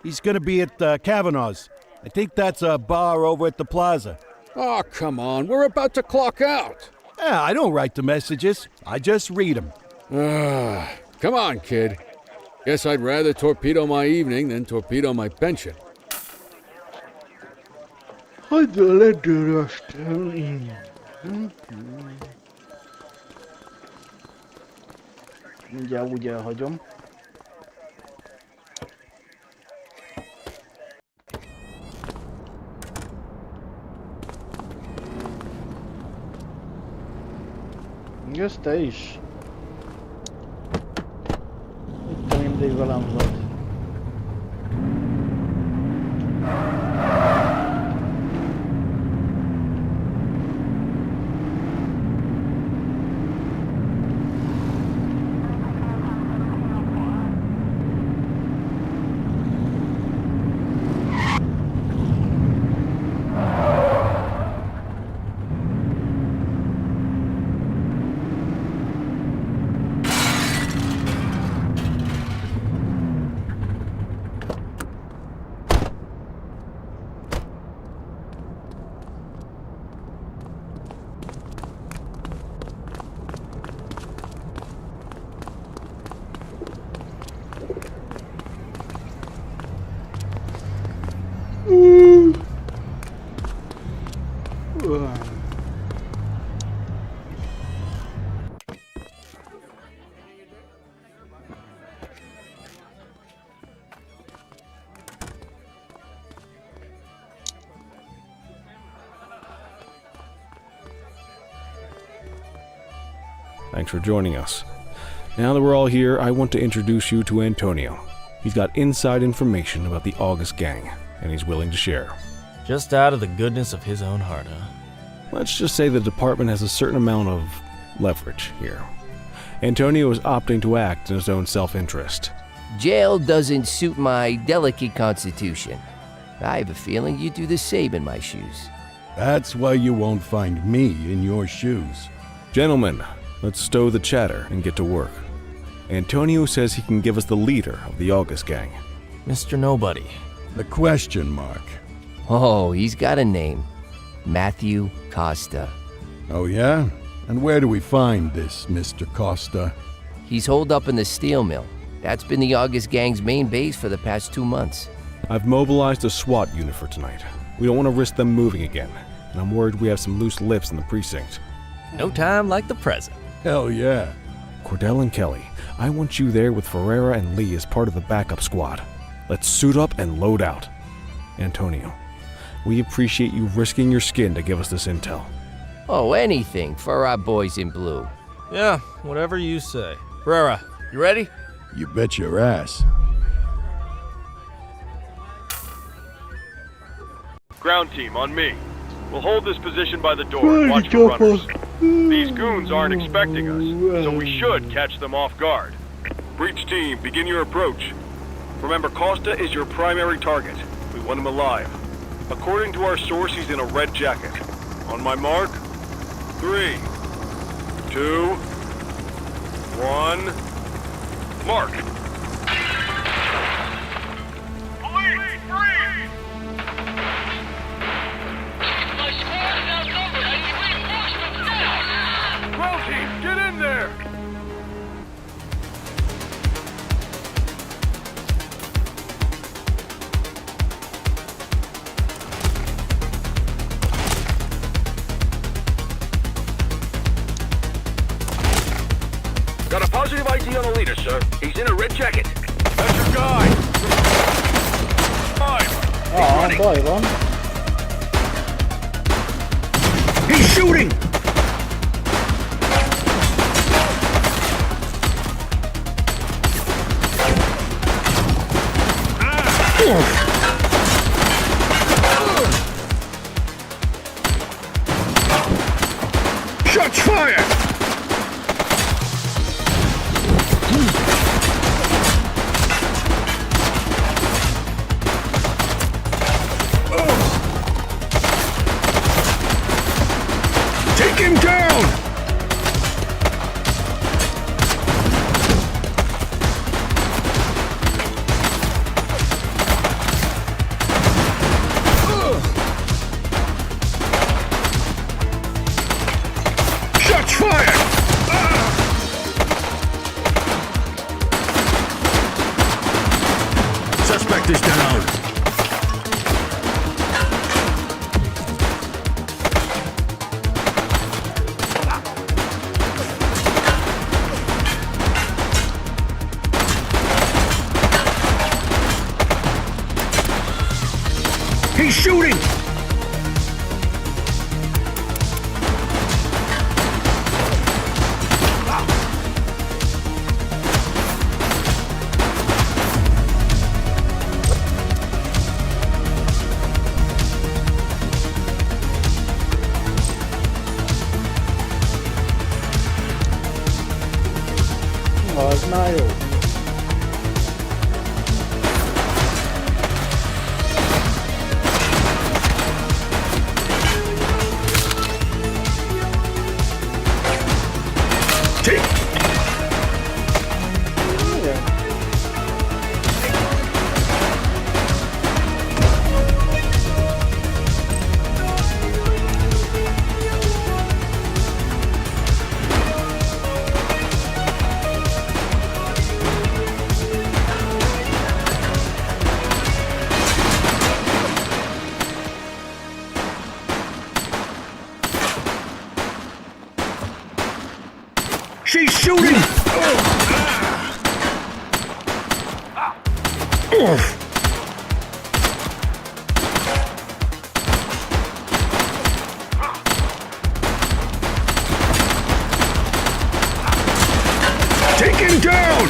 He's gonna be at Kavanaugh's. I think that's a bar over at the plaza. Oh, come on, we're about to clock out. Yeah, I don't write the messages. I just read them. Come on, kid. Guess I'd rather torpedo my evening than torpedo my pension. Hagyd a rendőröst én. Mindjárt úgy elhagyom. Jössz te is? Itt te mindig velem vagy. Thanks for joining us. Now that we're all here, I want to introduce you to Antonio. He's got inside information about the August gang, and he's willing to share. Just out of the goodness of his own heart, huh? Let's just say the department has a certain amount of leverage here. Antonio is opting to act in his own self-interest. Jail doesn't suit my delicate constitution. I have a feeling you'd do the same in my shoes. That's why you won't find me in your shoes. Gentlemen, let's stow the chatter and get to work. Antonio says he can give us the leader of the August gang. Mr. Nobody. The question mark. Oh, he's got a name. Matthew Costa. Oh yeah? And where do we find this Mr. Costa? He's holed up in the steel mill. That's been the August gang's main base for the past 2 months. I've mobilized a SWAT unit for tonight. We don't want to risk them moving again, and I'm worried we have some loose lips in the precinct. No time like the present. Hell yeah. Cordell and Kelly, I want you there with Ferreira and Lee as part of the backup squad. Let's suit up and load out. Antonio, we appreciate you risking your skin to give us this intel. Oh, anything for our boys in blue. Yeah, whatever you say. Ferreira, you ready? You bet your ass. Ground team, on me. We'll hold this position by the door and watch for runners. These goons aren't expecting us, so we should catch them off guard. Breach team, begin your approach. Remember, Costa is your primary target. We want him alive. According to our source, he's in a red jacket. On my mark, 3, 2, 1, mark! Police, freeze! My squad is outnumbered. I need reinforcements now! Ground team, get in there! Got a positive ID on the leader, sir. He's in a red jacket. That's your guy! Fine! Baj van. He's shooting! Shots fired! Take him down! Shots fired! Suspect is down. He's shooting! Az már jó. She's shooting! Take him down!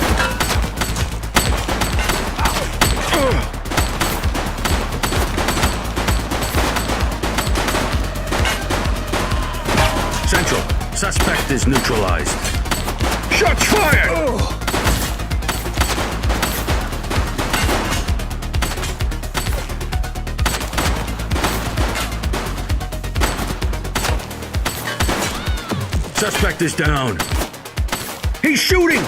Central, suspect is neutralized. Shots fired! Suspect is down. He's shooting!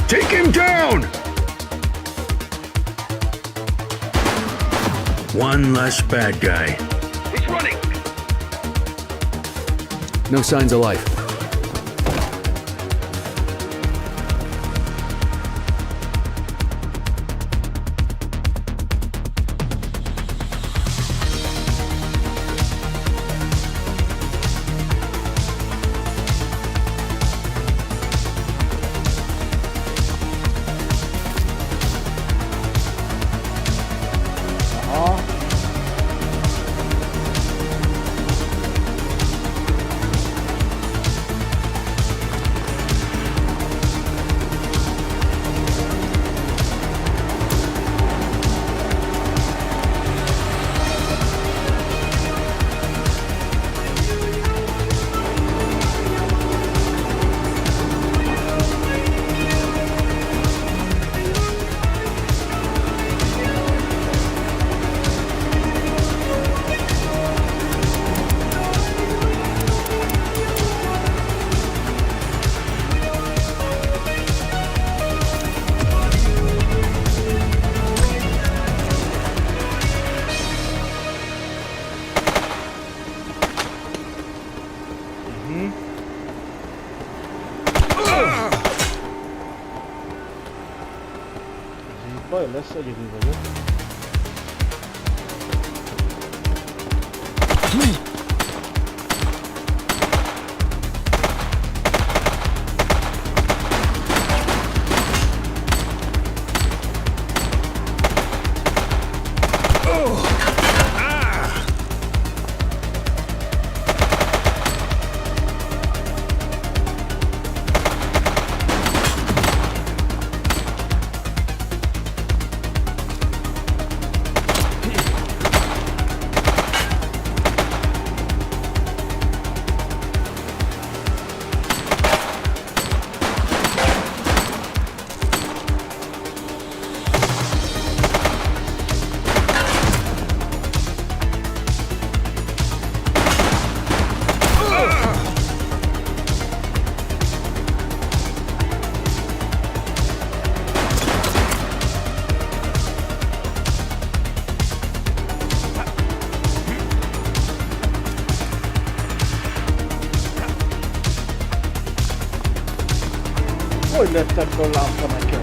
Take him down! One less bad guy. He's running! No signs of life. Baj lesz, egyedül vagyok. Hogy lettek fel lámpa nekem?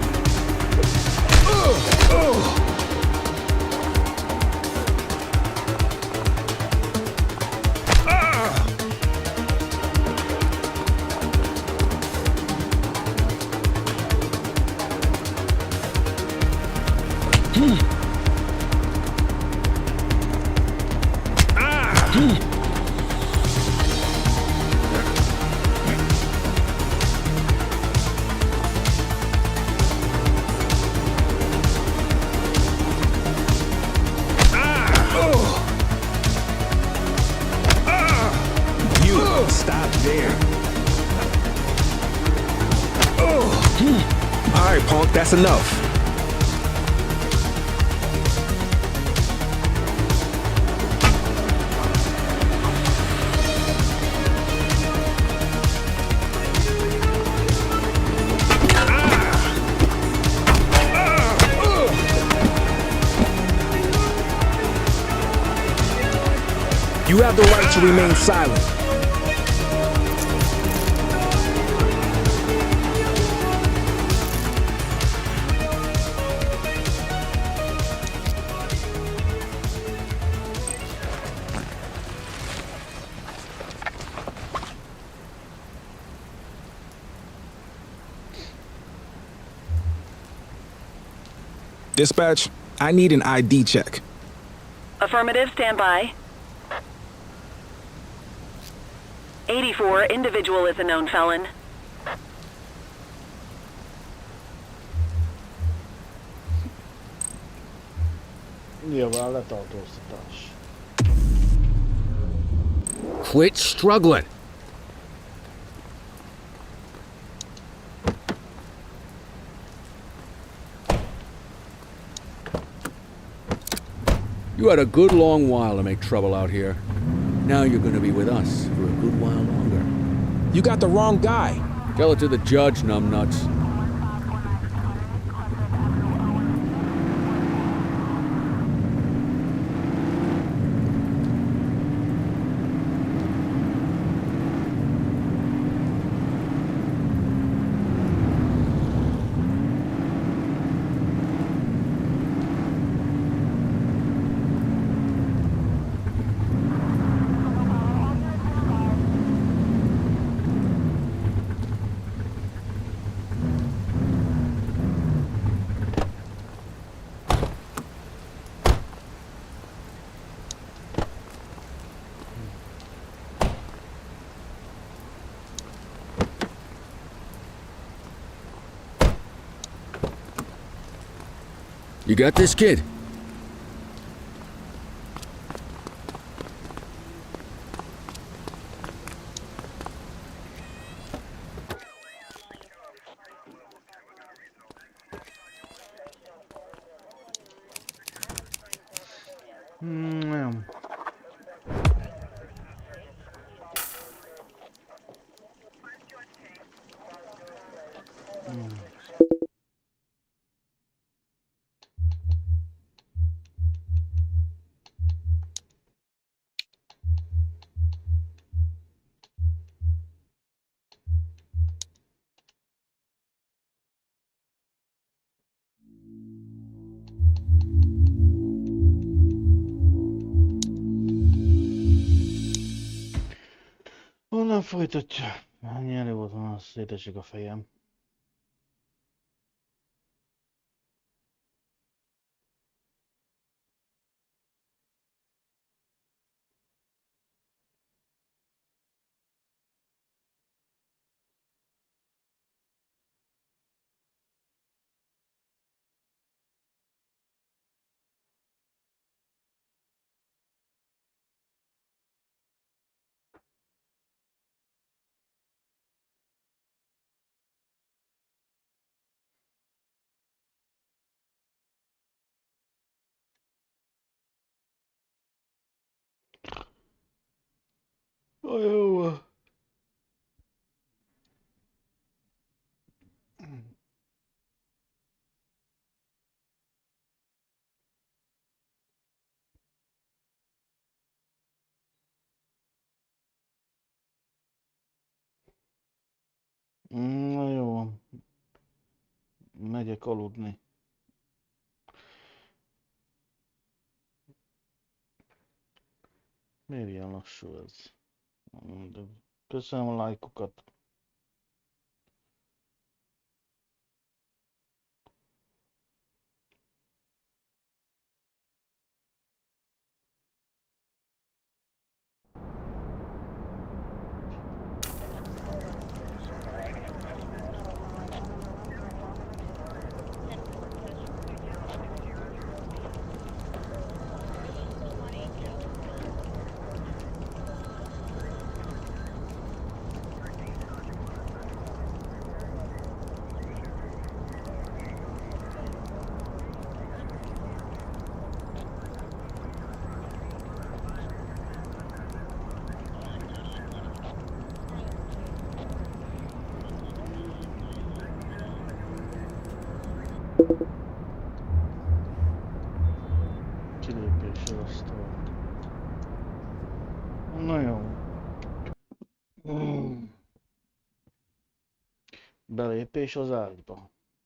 Stop there. All right, punk, that's enough. You have the right to remain silent. Dispatch, I need an ID check. Affirmative, stand by. 84, individual is a known felon. Nyilván letartóztatás. Quit struggling. You had a good long while to make trouble out here. Now you're gonna be with us for a good while longer. You got the wrong guy. Tell it to the judge, numbnuts. You got this, kid? folytatja. Ennyi elő volt, van, szétesik a fejem. Jó. Na jó. Megyek aludni. Miért ilyen lassú ez? De köszönöm a lájkokat. Kilépési asztal. Na jó. Belépés az ágyba.